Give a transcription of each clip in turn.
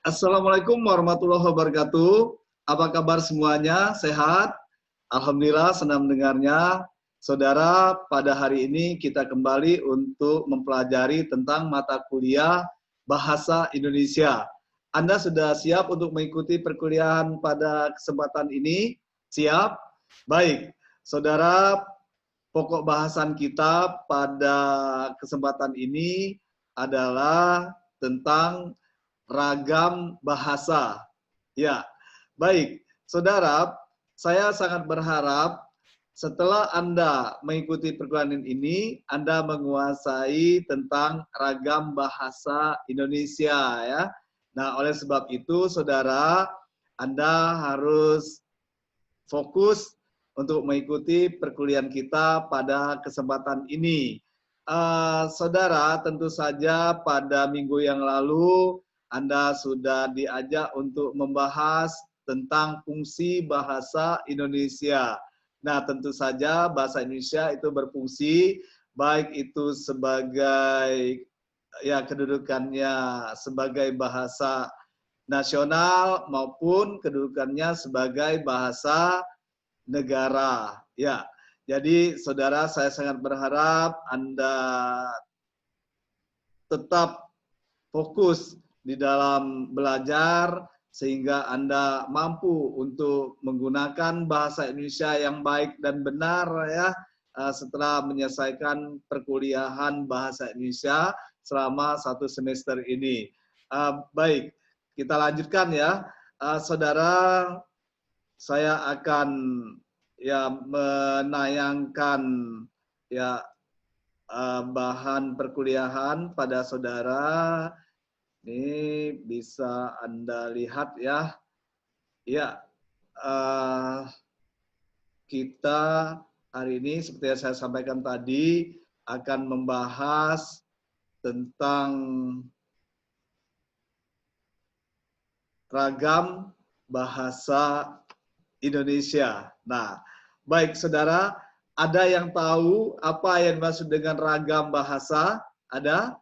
Assalamualaikum warahmatullahi wabarakatuh. Apa kabar semuanya? Sehat? Alhamdulillah, senang mendengarnya. Saudara, pada hari ini kita kembali untuk mempelajari tentang mata kuliah Bahasa Indonesia. Anda sudah siap untuk mengikuti perkuliahan pada kesempatan ini? Siap? Baik, saudara, pokok bahasan kita pada kesempatan ini adalah tentang ragam bahasa. Ya, baik. Saudara, saya sangat berharap setelah Anda mengikuti perkuliahan ini, Anda menguasai tentang ragam bahasa Indonesia ya. Nah, oleh sebab itu, saudara, Anda harus fokus untuk mengikuti perkuliahan kita pada kesempatan ini. Saudara, tentu saja pada minggu yang lalu Anda sudah diajak untuk membahas tentang fungsi bahasa Indonesia. Nah, tentu saja bahasa Indonesia itu berfungsi baik itu sebagai kedudukannya sebagai bahasa nasional maupun kedudukannya sebagai bahasa negara. Ya, jadi saudara, saya sangat berharap Anda tetap fokus di dalam belajar sehingga Anda mampu untuk menggunakan bahasa Indonesia yang baik dan benar ya setelah menyelesaikan perkuliahan bahasa Indonesia selama 1 semester ini. Baik, kita lanjutkan ya. Saudara, saya akan menayangkan bahan perkuliahan pada saudara. Ini bisa Anda lihat ya. Ya, kita hari ini seperti yang saya sampaikan tadi akan membahas tentang ragam bahasa Indonesia. Nah, baik saudara, ada yang tahu apa yang dimaksud dengan ragam bahasa? Ada?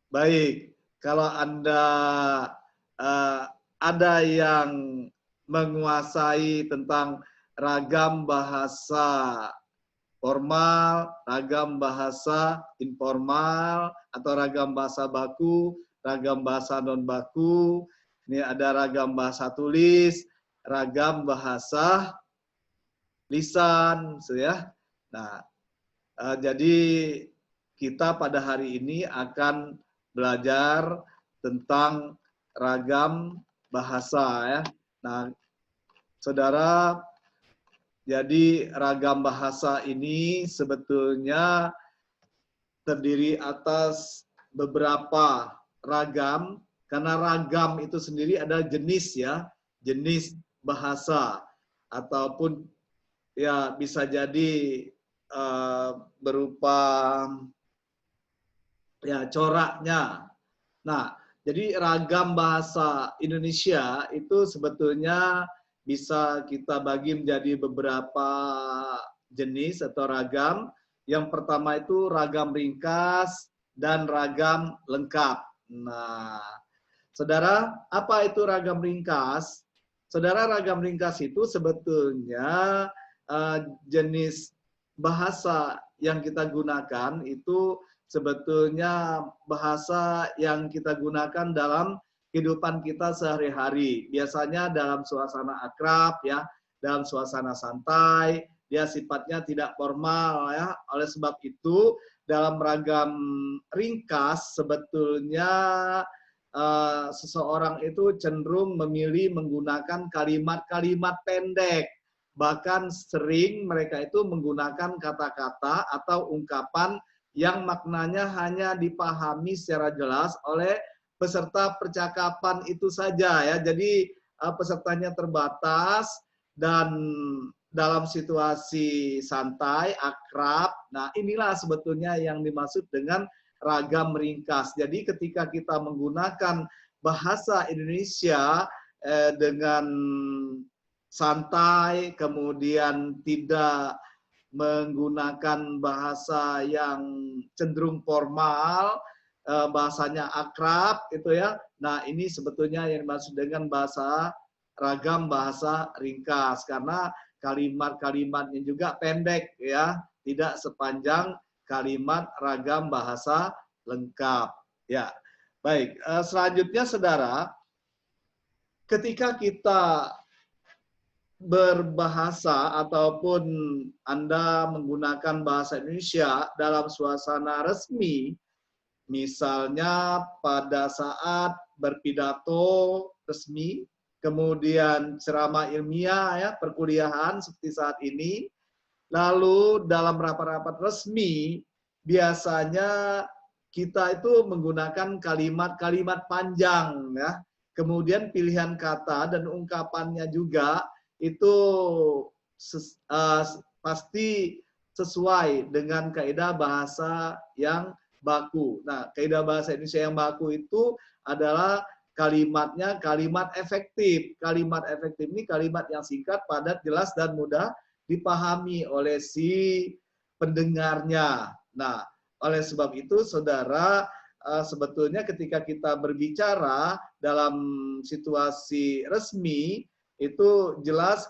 Baik, kalau Anda ada yang menguasai tentang ragam bahasa formal, ragam bahasa informal, atau ragam bahasa baku, ragam bahasa non baku, ini ada ragam bahasa tulis, ragam bahasa lisan, ya. Nah, jadi kita pada hari ini akan belajar tentang ragam bahasa ya. Nah, saudara, jadi ragam bahasa ini sebetulnya terdiri atas beberapa ragam, karena ragam itu sendiri adalah jenis ya, jenis bahasa ataupun ya bisa jadi berupa coraknya. Nah, jadi ragam bahasa Indonesia itu sebetulnya bisa kita bagi menjadi beberapa jenis atau ragam. Yang pertama itu ragam ringkas dan ragam lengkap. Nah, saudara, apa itu ragam ringkas? Saudara, ragam ringkas itu sebetulnya jenis bahasa yang kita gunakan itu sebetulnya bahasa yang kita gunakan dalam kehidupan kita sehari-hari. Biasanya dalam suasana akrab ya, dalam suasana santai, dia sifatnya tidak formal ya. Oleh sebab itu dalam ragam ringkas sebetulnya seseorang itu cenderung memilih menggunakan kalimat-kalimat pendek. Bahkan sering mereka itu menggunakan kata-kata atau ungkapan yang maknanya hanya dipahami secara jelas oleh peserta percakapan itu saja ya. Jadi pesertanya terbatas dan dalam situasi santai, akrab. Nah, inilah sebetulnya yang dimaksud dengan ragam ringkas. Jadi ketika kita menggunakan bahasa Indonesia dengan santai, kemudian tidak menggunakan bahasa yang cenderung formal, bahasanya akrab itu ya. Nah, ini sebetulnya yang dimaksud dengan ragam bahasa ringkas karena kalimat-kalimatnya juga pendek ya, tidak sepanjang kalimat ragam bahasa lengkap. Ya. Baik, selanjutnya Saudara, ketika kita berbahasa ataupun Anda menggunakan bahasa Indonesia dalam suasana resmi, misalnya pada saat berpidato resmi, kemudian ceramah ilmiah ya, perkuliahan seperti saat ini, lalu dalam rapat-rapat resmi biasanya kita itu menggunakan kalimat-kalimat panjang ya. Kemudian pilihan kata dan ungkapannya juga itu pasti sesuai dengan kaidah bahasa yang baku. Nah, kaidah bahasa Indonesia yang baku itu adalah kalimatnya kalimat efektif. Kalimat efektif ini kalimat yang singkat, padat, jelas, dan mudah dipahami oleh si pendengarnya. Nah, oleh sebab itu, Saudara, sebetulnya ketika kita berbicara dalam situasi resmi, itu jelas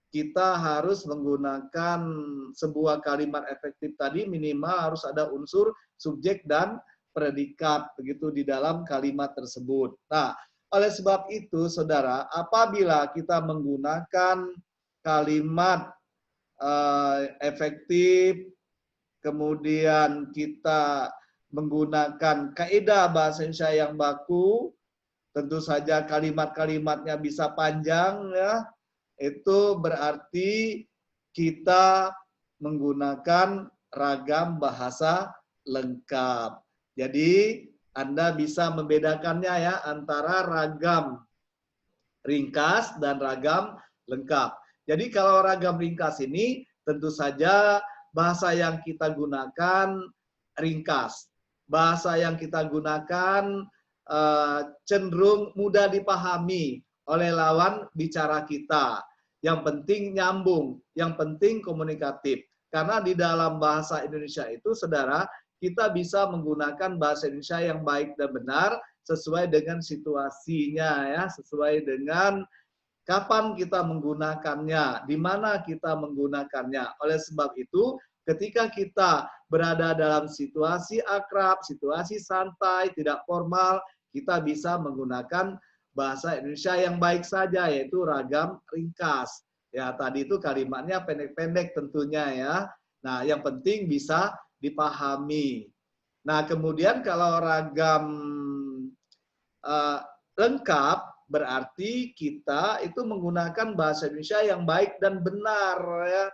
kita harus menggunakan sebuah kalimat efektif tadi minimal harus ada unsur subjek dan predikat begitu di dalam kalimat tersebut. Nah, oleh sebab itu, Saudara, apabila kita menggunakan kalimat efektif, kemudian kita menggunakan kaidah bahasa Indonesia yang baku, tentu saja kalimat-kalimatnya bisa panjang ya. Itu berarti kita menggunakan ragam bahasa lengkap. Jadi Anda bisa membedakannya ya antara ragam ringkas dan ragam lengkap. Jadi kalau ragam ringkas ini tentu saja bahasa yang kita gunakan ringkas. Bahasa yang kita gunakan cenderung mudah dipahami oleh lawan bicara kita. Yang penting nyambung, yang penting komunikatif. Karena di dalam bahasa Indonesia itu, Saudara, kita bisa menggunakan bahasa Indonesia yang baik dan benar sesuai dengan situasinya ya, sesuai dengan kapan kita menggunakannya, di mana kita menggunakannya. Oleh sebab itu, ketika kita berada dalam situasi akrab, situasi santai, tidak formal, kita bisa menggunakan bahasa Indonesia yang baik saja, yaitu ragam ringkas. Ya, tadi itu kalimatnya pendek-pendek tentunya ya. Nah, yang penting bisa dipahami. Nah, kemudian kalau ragam lengkap, berarti kita itu menggunakan bahasa Indonesia yang baik dan benar ya,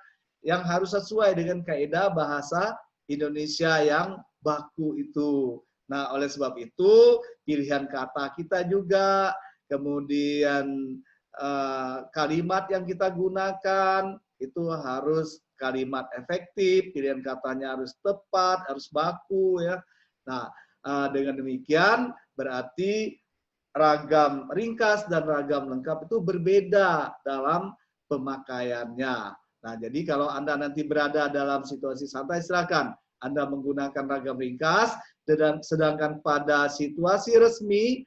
yang harus sesuai dengan kaidah bahasa Indonesia yang baku itu. Nah, oleh sebab itu pilihan kata kita juga, kemudian kalimat yang kita gunakan itu harus kalimat efektif, pilihan katanya harus tepat, harus baku ya. Nah, dengan demikian berarti ragam ringkas dan ragam lengkap itu berbeda dalam pemakaiannya. Nah, jadi kalau Anda nanti berada dalam situasi santai, silakan Anda menggunakan ragam ringkas, sedangkan pada situasi resmi,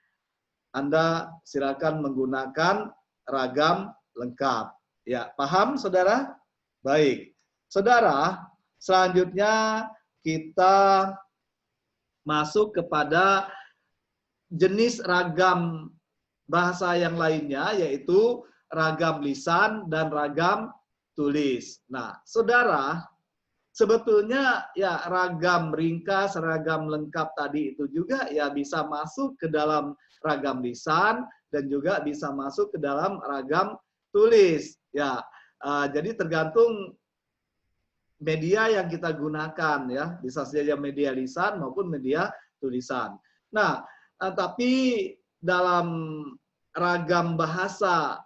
Anda silakan menggunakan ragam lengkap. Ya, paham, Saudara? Baik. Saudara, selanjutnya kita masuk kepada jenis ragam bahasa yang lainnya, yaitu ragam lisan dan ragam tulis. Nah, Saudara, sebetulnya ya ragam ringkas, ragam lengkap tadi itu juga ya bisa masuk ke dalam ragam lisan dan juga bisa masuk ke dalam ragam tulis. Ya, jadi tergantung media yang kita gunakan ya, bisa saja media lisan maupun media tulisan. Nah, tapi dalam ragam bahasa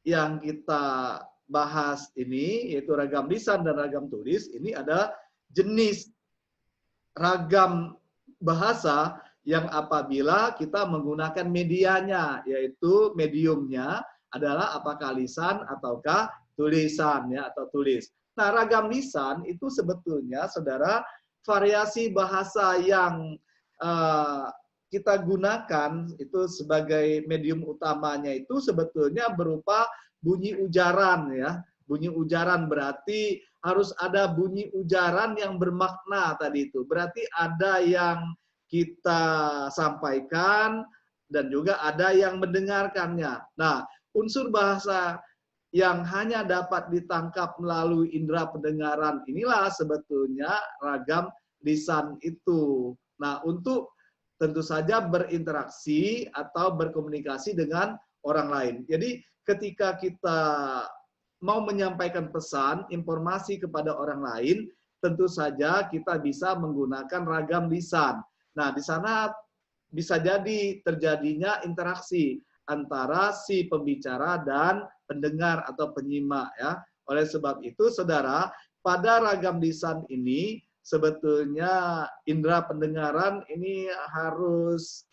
yang kita bahas ini, yaitu ragam lisan dan ragam tulis, ini ada jenis ragam bahasa yang apabila kita menggunakan medianya, yaitu mediumnya adalah apakah lisan ataukah tulisan ya, atau tulis. Nah, ragam lisan itu sebetulnya, Saudara, variasi bahasa yang kita gunakan itu sebagai medium utamanya itu sebetulnya berupa bunyi ujaran ya. Bunyi ujaran berarti harus ada bunyi ujaran yang bermakna tadi itu. Berarti ada yang kita sampaikan dan juga ada yang mendengarkannya. Nah, unsur bahasa yang hanya dapat ditangkap melalui indera pendengaran inilah sebetulnya ragam lisan itu. Nah, untuk tentu saja berinteraksi atau berkomunikasi dengan orang lain. Jadi ketika kita mau menyampaikan pesan, informasi kepada orang lain, tentu saja kita bisa menggunakan ragam lisan. Nah, di sana bisa jadi terjadinya interaksi antara si pembicara dan pendengar atau penyimak ya. Oleh sebab itu, saudara, pada ragam lisan ini sebetulnya indera pendengaran ini harus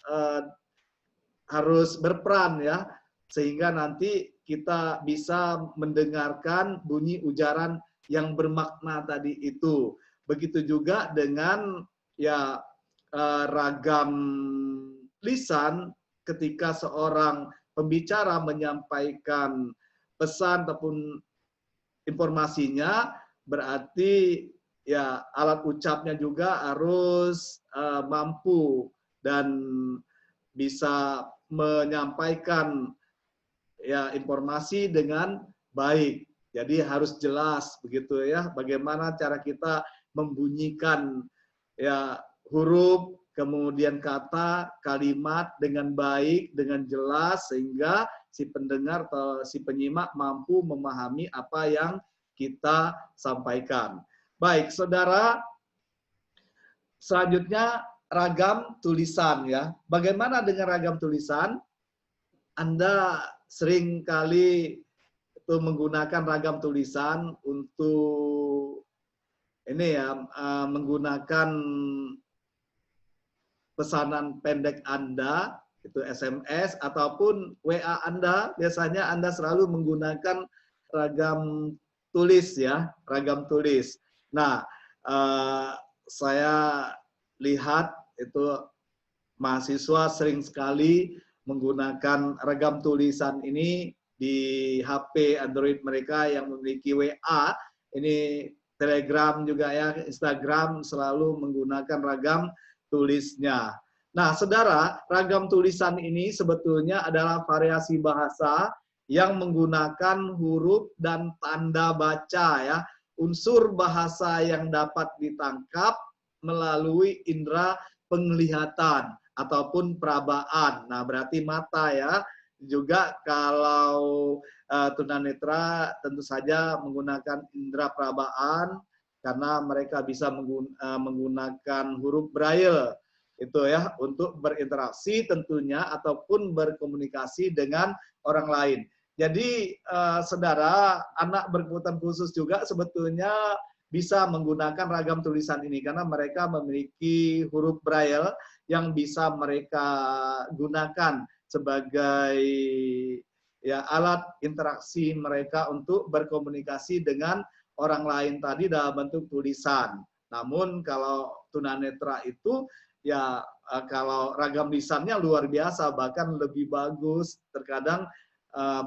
berperan ya, sehingga nanti kita bisa mendengarkan bunyi ujaran yang bermakna tadi itu. Begitu juga dengan ya ragam lisan ketika seorang pembicara menyampaikan pesan ataupun informasinya, berarti ya alat ucapnya juga harus mampu dan bisa menyampaikan ya informasi dengan baik. Jadi harus jelas begitu ya, bagaimana cara kita membunyikan ya huruf, kemudian kata, kalimat dengan baik, dengan jelas sehingga si pendengar atau si penyimak mampu memahami apa yang kita sampaikan. Baik, saudara, selanjutnya ragam tulisan ya. Bagaimana dengan ragam tulisan? Anda sering kali itu menggunakan ragam tulisan untuk ini ya, menggunakan pesanan pendek Anda, itu SMS ataupun WA Anda, biasanya Anda selalu menggunakan ragam tulis ya, ragam tulis. Nah, saya lihat itu mahasiswa sering sekali menggunakan ragam tulisan ini di HP Android mereka yang memiliki WA, ini Telegram juga ya, Instagram selalu menggunakan ragam tulisnya. Nah, saudara, ragam tulisan ini sebetulnya adalah variasi bahasa yang menggunakan huruf dan tanda baca ya, unsur bahasa yang dapat ditangkap melalui indera penglihatan ataupun perabaan. Nah, berarti mata ya. Juga kalau tunanetra tentu saja menggunakan indera perabaan karena mereka bisa menggunakan huruf braille itu ya untuk berinteraksi tentunya ataupun berkomunikasi dengan orang lain. Jadi saudara, anak berkebutuhan khusus juga sebetulnya bisa menggunakan ragam tulisan ini karena mereka memiliki huruf braille yang bisa mereka gunakan sebagai ya alat interaksi mereka untuk berkomunikasi dengan orang lain tadi dalam bentuk tulisan. Namun kalau tunanetra itu ya kalau ragam lisannya luar biasa, bahkan lebih bagus terkadang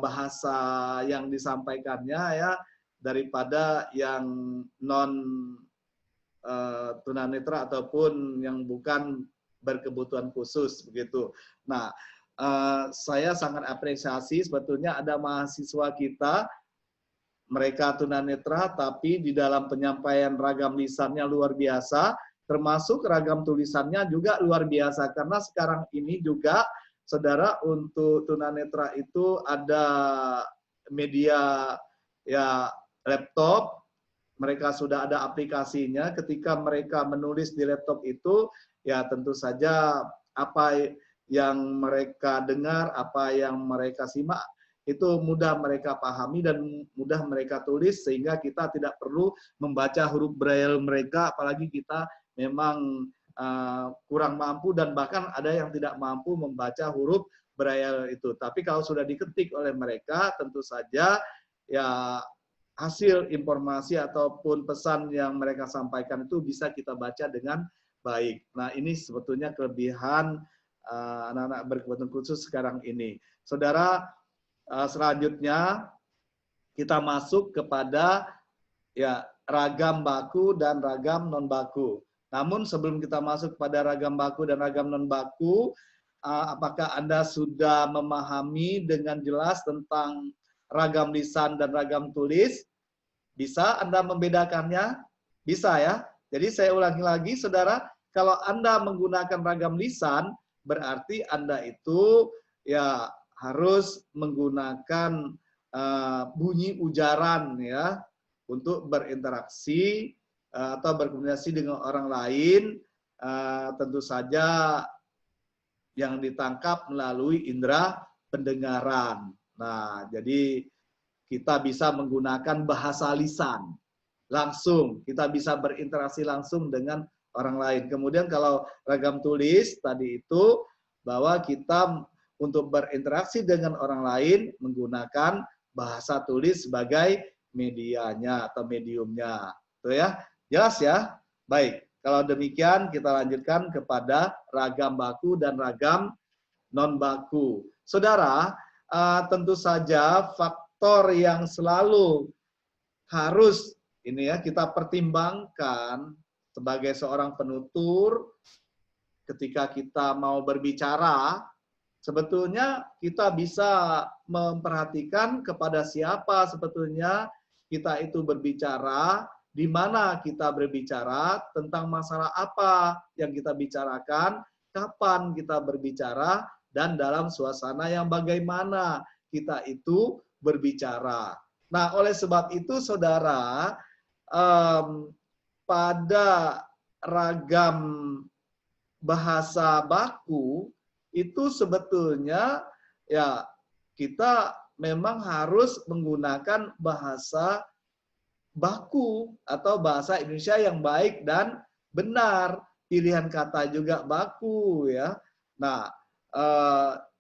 bahasa yang disampaikannya ya daripada yang non tunanetra ataupun yang bukan berkebutuhan khusus begitu. Nah, saya sangat apresiasi sebetulnya ada mahasiswa kita mereka tunanetra tapi di dalam penyampaian ragam lisannya luar biasa, termasuk ragam tulisannya juga luar biasa karena sekarang ini juga saudara untuk tunanetra itu ada media ya laptop, mereka sudah ada aplikasinya. Ketika mereka menulis di laptop itu, ya tentu saja apa yang mereka dengar, apa yang mereka simak, itu mudah mereka pahami dan mudah mereka tulis, sehingga kita tidak perlu membaca huruf braille mereka, apalagi kita memang kurang mampu dan bahkan ada yang tidak mampu membaca huruf braille itu. Tapi kalau sudah diketik oleh mereka, tentu saja ya hasil informasi ataupun pesan yang mereka sampaikan itu bisa kita baca dengan baik. Nah, ini sebetulnya kelebihan anak-anak berkebutuhan khusus sekarang ini. Saudara, selanjutnya kita masuk kepada ya ragam baku dan ragam non baku. Namun sebelum kita masuk pada ragam baku dan ragam non baku, apakah Anda sudah memahami dengan jelas tentang ragam lisan dan ragam tulis? Bisa Anda membedakannya? Bisa ya. Jadi saya ulangi lagi, saudara, kalau Anda menggunakan ragam lisan, berarti Anda itu ya harus menggunakan bunyi ujaran ya untuk berinteraksi atau berkomunikasi dengan orang lain, tentu saja yang ditangkap melalui indera pendengaran. Nah, jadi kita bisa menggunakan bahasa lisan langsung, kita bisa berinteraksi langsung dengan orang lain. Kemudian kalau ragam tulis tadi itu bahwa kita untuk berinteraksi dengan orang lain menggunakan bahasa tulis sebagai medianya atau mediumnya. Tuh ya, jelas ya? Baik, kalau demikian kita lanjutkan kepada ragam baku dan ragam non baku. Saudara, tentu saja faktor yang selalu harus ini ya kita pertimbangkan sebagai seorang penutur ketika kita mau berbicara, sebetulnya kita bisa memperhatikan kepada siapa sebetulnya kita itu berbicara, di mana kita berbicara, tentang masalah apa yang kita bicarakan, kapan kita berbicara, dan dalam suasana yang bagaimana kita itu berbicara. Nah, oleh sebab itu, saudara, pada ragam bahasa baku itu sebetulnya ya kita memang harus menggunakan bahasa baku atau bahasa Indonesia yang baik dan benar. Pilihan kata juga baku ya. Nah,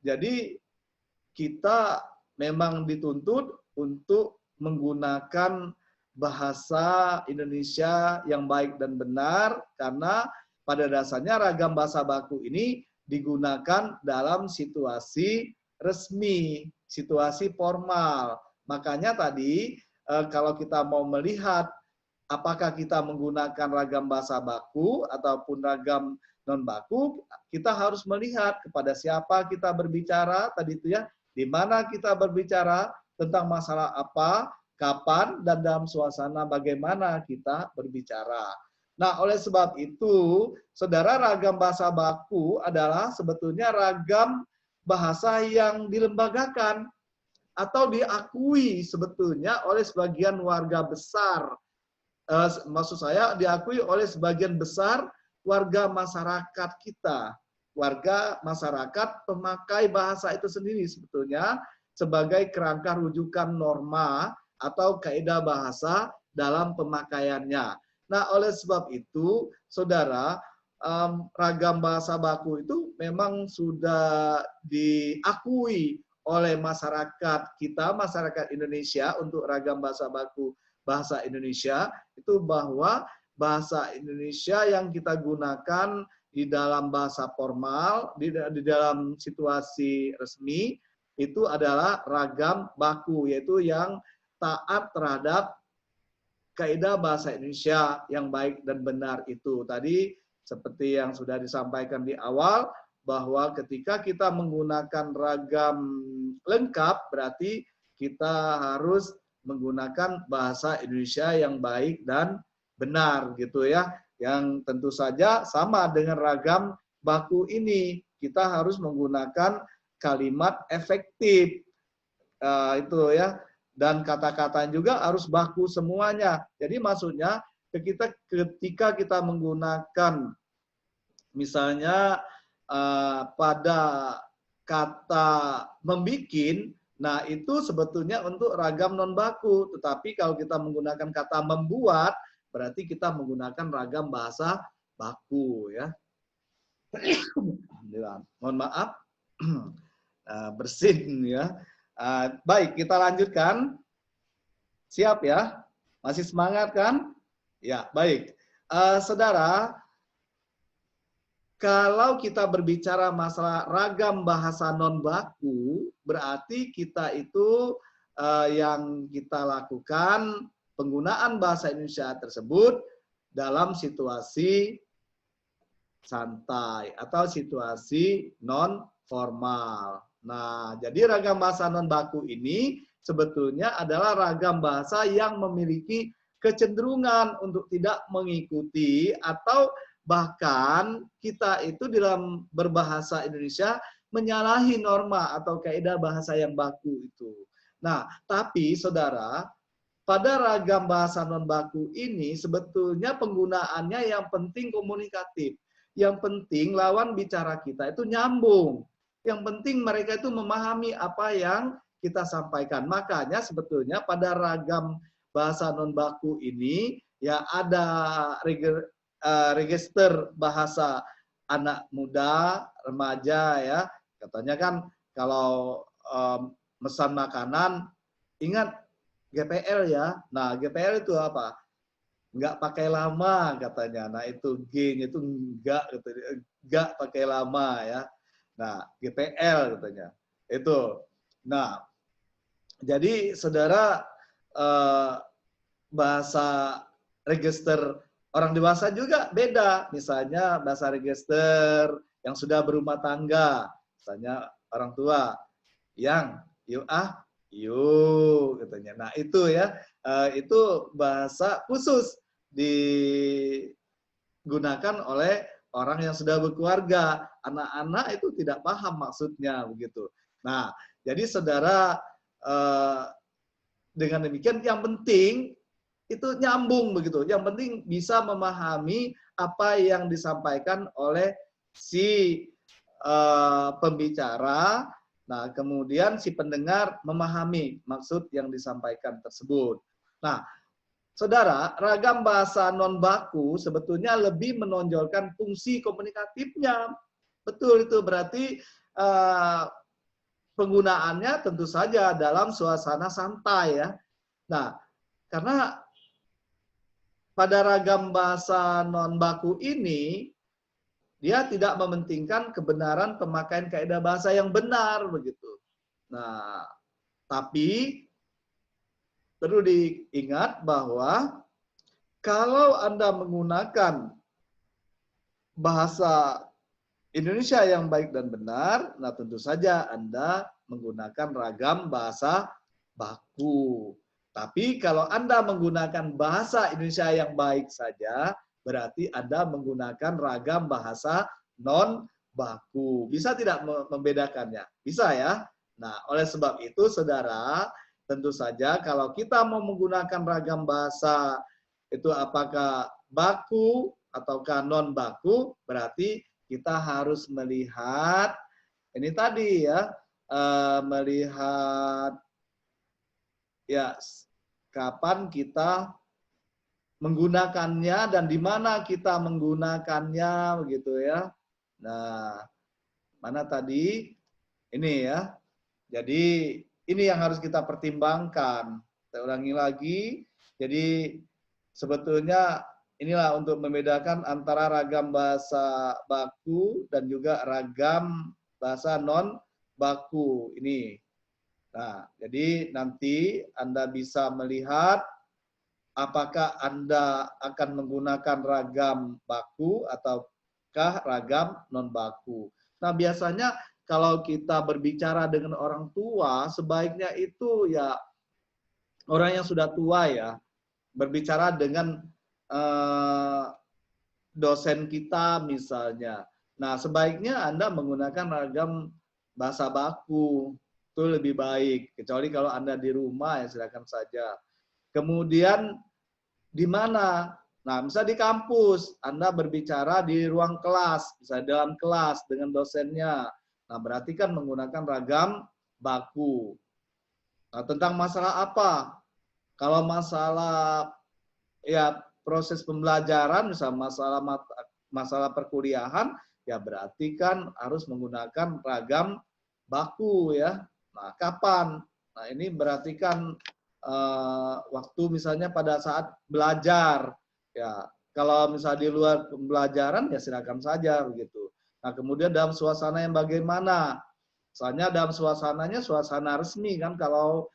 jadi kita memang dituntut untuk menggunakan bahasa Indonesia yang baik dan benar karena pada dasarnya ragam bahasa baku ini digunakan dalam situasi resmi, situasi formal. Makanya tadi kalau kita mau melihat apakah kita menggunakan ragam bahasa baku ataupun ragam non baku, kita harus melihat kepada siapa kita berbicara tadi itu ya, di mana kita berbicara, tentang masalah apa, kapan, dan dalam suasana bagaimana kita berbicara. Nah, oleh sebab itu, saudara, ragam bahasa baku adalah sebetulnya ragam bahasa yang dilembagakan atau diakui sebetulnya oleh sebagian warga besar. Maksud saya diakui oleh sebagian besar warga masyarakat kita. Warga masyarakat pemakai bahasa itu sendiri sebetulnya sebagai kerangka rujukan norma atau kaidah bahasa dalam pemakaiannya. Nah, oleh sebab itu, saudara, ragam bahasa baku itu memang sudah diakui oleh masyarakat kita, masyarakat Indonesia untuk ragam bahasa baku bahasa Indonesia, itu bahwa bahasa Indonesia yang kita gunakan di dalam bahasa formal, di dalam situasi resmi, itu adalah ragam baku, yaitu yang taat terhadap kaidah bahasa Indonesia yang baik dan benar itu. Tadi seperti yang sudah disampaikan di awal, bahwa ketika kita menggunakan ragam lengkap, berarti kita harus menggunakan bahasa Indonesia yang baik dan benar gitu ya. Yang tentu saja sama dengan ragam baku ini, kita harus menggunakan kalimat efektif. Itu ya. Dan kata-kata juga harus baku semuanya. Jadi maksudnya ketika kita menggunakan misalnya pada kata membikin, nah itu sebetulnya untuk ragam non baku. Tetapi kalau kita menggunakan kata membuat, berarti kita menggunakan ragam bahasa baku ya. Mohon maaf, bersin ya. Baik, kita lanjutkan. Siap ya? Masih semangat kan? Ya, baik. Saudara, kalau kita berbicara masalah ragam bahasa non baku, berarti kita itu yang kita lakukan penggunaan bahasa Indonesia tersebut dalam situasi santai atau situasi non formal. Nah, jadi ragam bahasa non baku ini sebetulnya adalah ragam bahasa yang memiliki kecenderungan untuk tidak mengikuti atau bahkan kita itu dalam berbahasa Indonesia menyalahi norma atau kaidah bahasa yang baku itu. Nah, tapi saudara, pada ragam bahasa non baku ini sebetulnya penggunaannya yang penting komunikatif. Yang penting lawan bicara kita itu nyambung. Yang penting mereka itu memahami apa yang kita sampaikan. Makanya sebetulnya pada ragam bahasa non baku ini ya ada register bahasa anak muda, remaja ya. Katanya kan kalau mesan makanan ingat GPL ya. Nah, GPL itu apa? Enggak pakai lama katanya. Nah, itu G-nya itu enggak pakai lama ya. Nah, GPL katanya. Itu. Nah, jadi saudara bahasa register orang dewasa juga beda. Misalnya bahasa register yang sudah berumah tangga, misalnya orang tua yang yuk yuk katanya. Nah, itu ya, itu bahasa khusus digunakan oleh orang yang sudah berkeluarga. Anak-anak itu tidak paham maksudnya begitu. Nah, jadi saudara dengan demikian yang penting itu nyambung begitu. Yang penting bisa memahami apa yang disampaikan oleh si pembicara. Nah, kemudian si pendengar memahami maksud yang disampaikan tersebut. Nah, saudara, ragam bahasa non baku sebetulnya lebih menonjolkan fungsi komunikatifnya. Betul itu berarti penggunaannya tentu saja dalam suasana santai ya. Nah, karena pada ragam bahasa non baku ini dia tidak mementingkan kebenaran pemakaian kaidah bahasa yang benar begitu. Nah, tapi perlu diingat bahwa kalau Anda menggunakan bahasa Indonesia yang baik dan benar, nah tentu saja Anda menggunakan ragam bahasa baku. Tapi kalau Anda menggunakan bahasa Indonesia yang baik saja, berarti Anda menggunakan ragam bahasa non baku. Bisa tidak membedakannya? Bisa ya. Nah, oleh sebab itu saudara, tentu saja kalau kita mau menggunakan ragam bahasa itu apakah baku ataukah non baku, berarti kita harus melihat ini tadi ya, melihat ya kapan kita menggunakannya dan di mana kita menggunakannya begitu ya. Nah, mana tadi ini ya. Jadi ini yang harus kita pertimbangkan. Saya ulangi lagi. Jadi sebetulnya inilah untuk membedakan antara ragam bahasa baku dan juga ragam bahasa non baku ini. Nah, jadi nanti Anda bisa melihat apakah Anda akan menggunakan ragam baku ataukah ragam non baku. Nah, biasanya kalau kita berbicara dengan orang tua, sebaiknya itu ya orang yang sudah tua ya, berbicara dengan dosen kita misalnya. Nah, sebaiknya Anda menggunakan ragam bahasa baku. Itu lebih baik. Kecuali kalau Anda di rumah ya silakan saja. Kemudian di mana? Nah, misalnya di kampus, Anda berbicara di ruang kelas, misalnya dalam kelas dengan dosennya. Nah, berarti kan menggunakan ragam baku. Nah, tentang masalah apa? Kalau masalah ya proses pembelajaran, misalnya masalah perkuliahan, ya berarti kan harus menggunakan ragam baku ya. Nah, kapan? Nah, ini berarti kan waktu misalnya pada saat belajar. Ya, kalau misalnya di luar pembelajaran ya silakan saja begitu. Nah, kemudian dalam suasana yang bagaimana? Misalnya dalam suasananya suasana resmi kan, kalau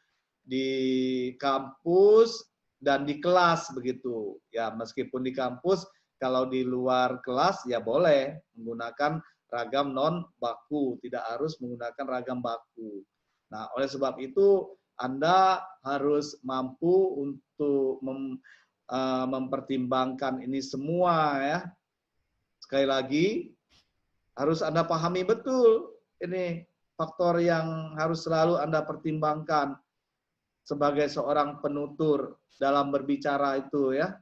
di kampus dan di kelas begitu. Ya, meskipun di kampus, kalau di luar kelas ya boleh menggunakan ragam non baku, tidak harus menggunakan ragam baku. Nah, oleh sebab itu Anda harus mampu untuk mempertimbangkan ini semua ya. Sekali lagi, harus Anda pahami betul ini faktor yang harus selalu Anda pertimbangkan sebagai seorang penutur dalam berbicara itu ya.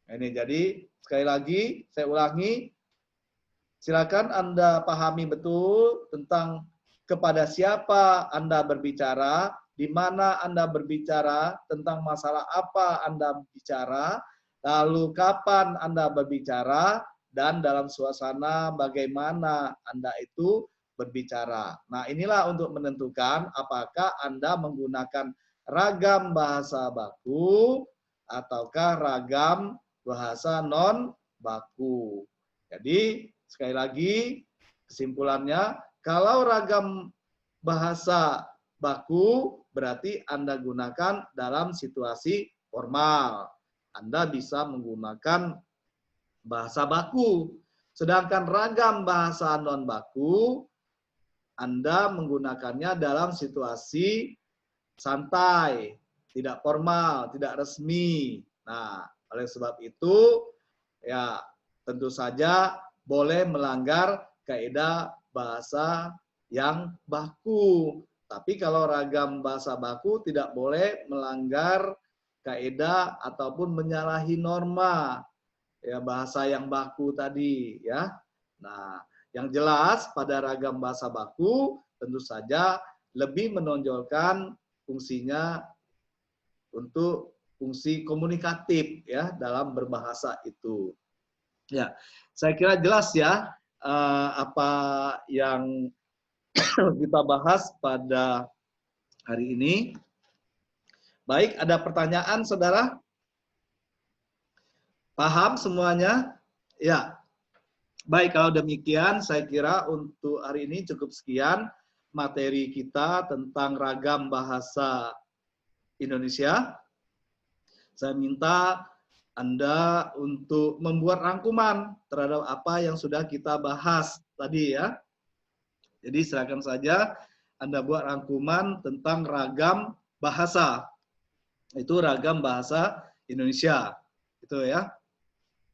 Ini jadi sekali lagi saya ulangi, silakan Anda pahami betul tentang kepada siapa Anda berbicara, di mana Anda berbicara, tentang masalah apa Anda bicara, lalu kapan Anda berbicara, dan dalam suasana bagaimana Anda itu berbicara. Nah, inilah untuk menentukan apakah Anda menggunakan ragam bahasa baku ataukah ragam bahasa non baku. Jadi, sekali lagi kesimpulannya, kalau ragam bahasa baku berarti Anda gunakan dalam situasi formal. Anda bisa menggunakan bahasa baku. Sedangkan ragam bahasa non baku, Anda menggunakannya dalam situasi santai, tidak formal, tidak resmi. Nah, oleh sebab itu, ya tentu saja boleh melanggar kaidah bahasa yang baku. Tapi kalau ragam bahasa baku tidak boleh melanggar kaidah ataupun menyalahi norma ya bahasa yang baku tadi ya. Nah, yang jelas pada ragam bahasa baku tentu saja lebih menonjolkan fungsinya untuk fungsi komunikatif ya dalam berbahasa itu. Ya, saya kira jelas ya apa yang kita bahas pada hari ini. Baik, ada pertanyaan saudara? Paham semuanya? Ya. Baik, kalau demikian saya kira untuk hari ini cukup sekian materi kita tentang ragam bahasa Indonesia. Saya minta Anda untuk membuat rangkuman terhadap apa yang sudah kita bahas tadi ya. Jadi silakan saja Anda buat rangkuman tentang ragam bahasa. Itu ragam bahasa Indonesia. Itu ya.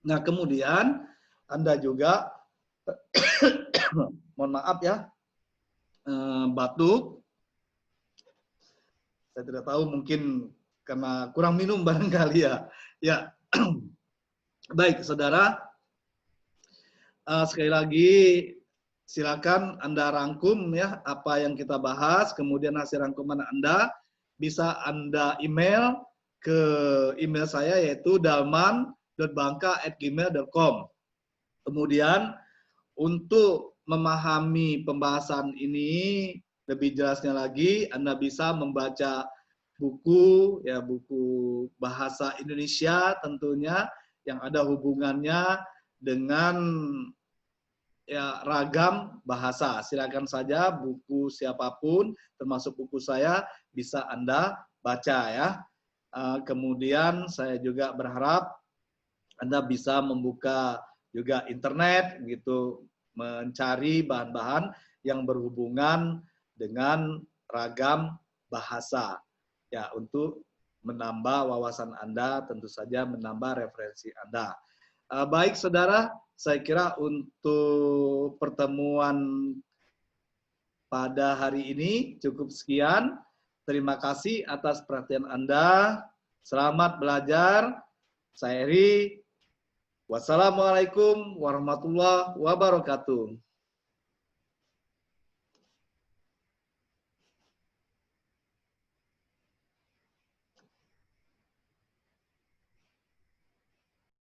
Nah, kemudian Anda juga mohon maaf ya, batuk. Saya tidak tahu, mungkin karena kurang minum barangkali ya. Ya, baik saudara. Sekali lagi silakan Anda rangkum ya apa yang kita bahas. Kemudian hasil rangkuman Anda bisa Anda email ke email saya yaitu dalman.bangka@gmail.com. Kemudian untuk memahami pembahasan ini lebih jelasnya lagi, Anda bisa membaca buku ya, buku bahasa Indonesia tentunya yang ada hubungannya dengan ya ragam bahasa. Silakan saja buku siapapun termasuk buku saya bisa Anda baca ya. Kemudian saya juga berharap Anda bisa membuka juga internet gitu, mencari bahan-bahan yang berhubungan dengan ragam bahasa ya, untuk menambah wawasan Anda, tentu saja menambah referensi Anda. Baik saudara, saya kira untuk pertemuan pada hari ini cukup sekian. Terima kasih atas perhatian Anda. Selamat belajar. Saya Eri. Wassalamualaikum warahmatullahi wabarakatuh.